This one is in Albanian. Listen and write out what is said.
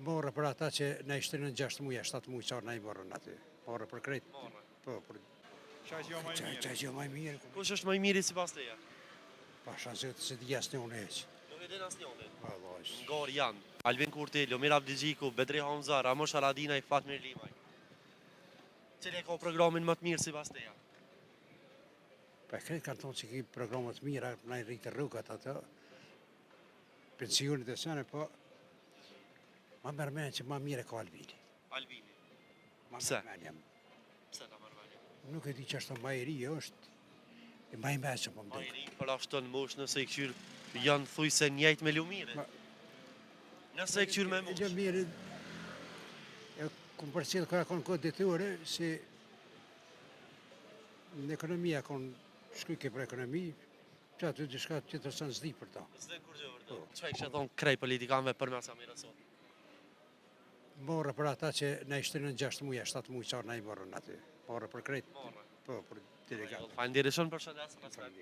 Morë për ata që na ishte në 6 muaj, 7 muaj çfarë na i morën aty. Morë për krejt. Po, për Qa që jo më i mirë? çaj jo më mirë. Kush është më i miri sipas teje? Pasha se di jasnë unë hiç. Nuk e din asnjëri. Vallahi. Ngor janë Albin Kurti, Lomir Abdigjiku, Bedri Hamza, Ramosh Haradinaj, Fatmir Limaj. Cili ka programin më të mirë sipas teje? Pa krejt kanë thonë që ki programet mira, na i rritë rrugat ato. Pensionit e sene, po ma mërmen që ma mire ka Albini. Albini. Ma Pse? mërmen jam. Pse ta marrëveni? Nuk e di që është ma i ri, është e ma i mesë po më Ma i dek. ri për ashton mosh nëse i këqyr janë thuj se njejt me Lumire. Ma- Nëse i këqyr me mosh. Lumire, e kumë përcjellë ka konë këtë ditore, si në ekonomia konë shkujke për ekonomi, që aty të shka që të sanë zdi për ta. S'den kur gjë vërtet. Çfarë kishe thonë krej politikanëve përmes Amirës sot? Morë për ata që na ishte në 6 muaj, 7 muaj çfarë na i morën aty. Morë për krejt. Morë. Po, për delegat. Faleminderit shumë për shëndetësën.